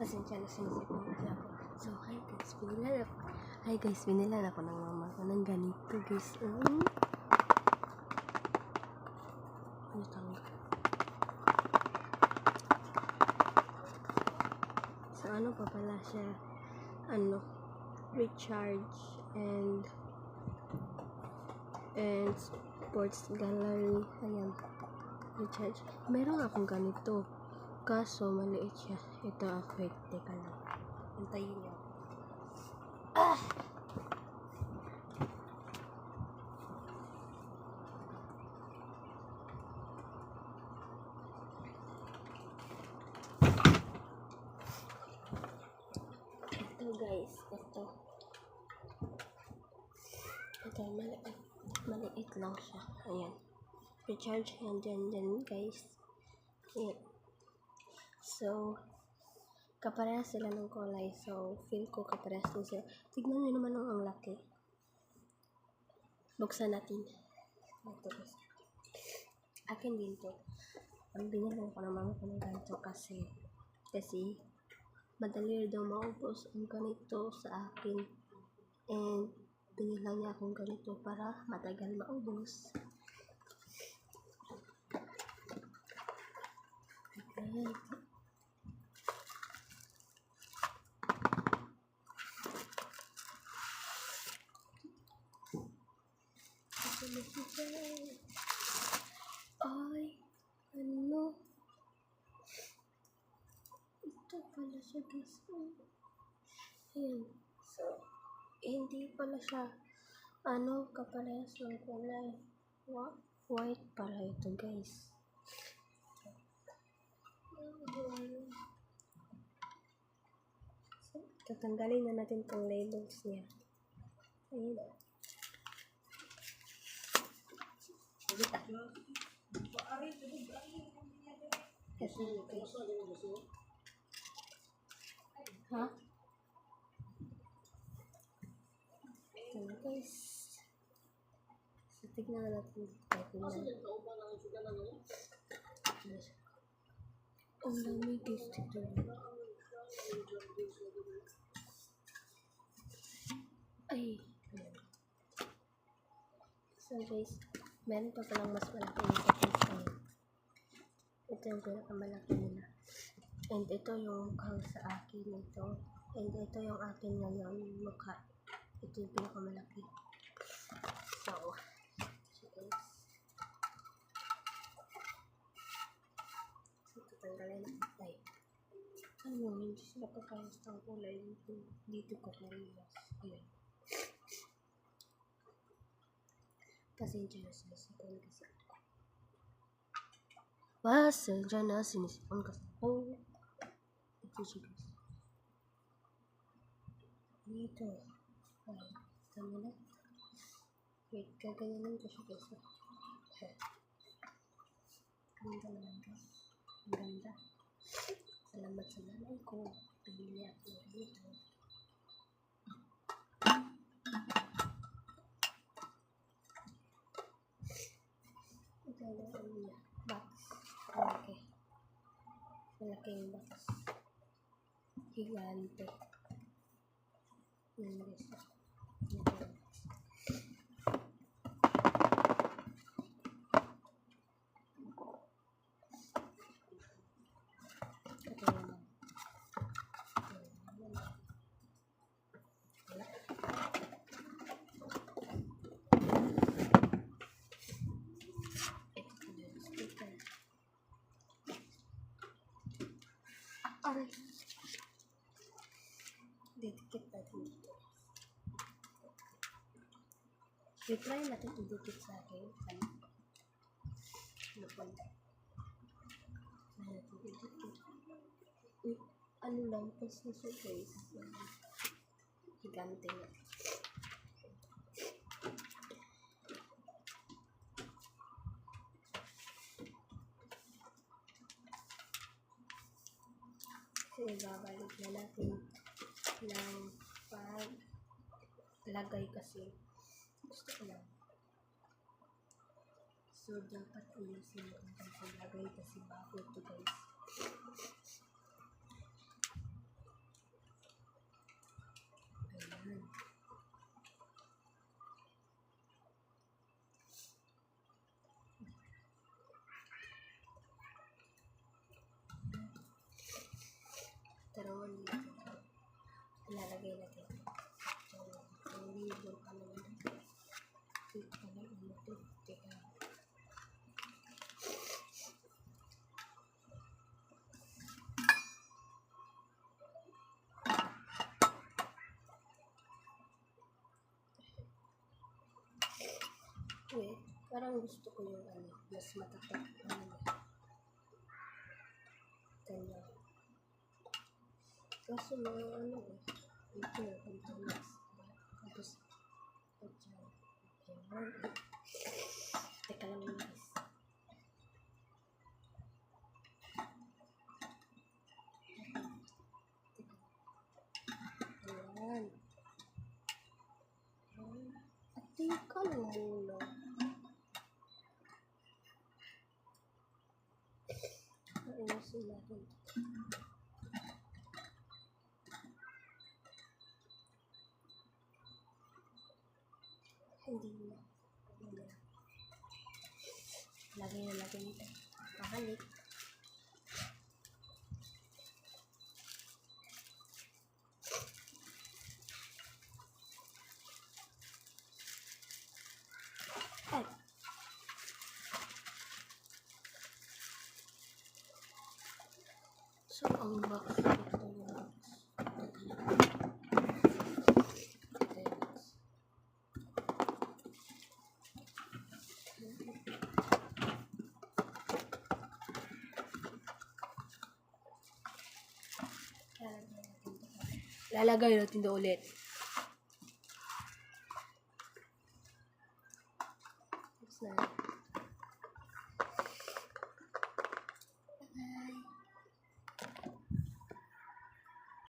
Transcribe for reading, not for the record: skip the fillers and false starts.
Pasensya na sinisipan kasi ako. So, hi guys, binilan ako ng mama ko ng ganito guys. Ano tangga? So, ano pa pala siya? Recharge and sports gallery. Ayan. Recharge. Meron akong ganito. Kaso, maliit siya. Ito, wait, teka lang. Antayin niyo. Ito guys, ito. Ito, maliit lang siya. Ayan. Recharge yan dyan guys. Ayan. So, kaparehas sila ng kulay. So, feel ko kaparehas din sila. Tignan nyo naman ang laki. Buksan natin. Ito guys. Akin din to. Ang binilang ko naman ko ng ganito kasi madali daw maubos ang ganito sa akin. And, binilang niya akong ganito para matagal maubos. Okay. Ay, ano? Ito pala siya guys. Ayan. So, hindi pala siya kaparehas ng kulay. White pala ito guys. So, tatanggalin na natin itong labels niya. Ayan. Ha? Ito na guys. So, tignan na natin. Ang dami guys dito. Ay. So guys, meron pa palang mas malaki nito guys. Ito yung pinakamalaki nila. And ito yung mukhang sa akin ito. And ito yung akin ngayon mukha. Ito yung pinakamalaki. So guys. So, tatanggalin na. Ay. Ano, hindi sila kakayas ng kulay dito ko kariyas. Ayan. Pasensya na sinisipan kasi ako. Pasensya na sinisipan kasi ako. Ito siya guys. Dito. Ay, tama na. Wait, gaganyanin ko siya guys. Ganda naman guys. Ang ganda. Salamat sa nanay ko. Pili ako dito. Ito na ang box. Okay. Malaking box. Higante. Yan guys. Aray. Didikit natin dito. I-try natin idikit sa akin. Ano lang, kasi siya guys. Higante na. Kasi ibabalik na natin ng paglagay kasi gusto ko lang. So, dapat ayusin mo ang paglagay kasi bago ito guys. Parang gusto ko yung mas matatak. Ganyan. Kaso mga ito, containers. Tapos, teka lang guys. Ayan. At teka lang muna. Ayusin natin. Hindi na. Lagay na natin ito. Pakalik. Ay. So, ang box ito yung lalagay natin ito ulit. Tapos na.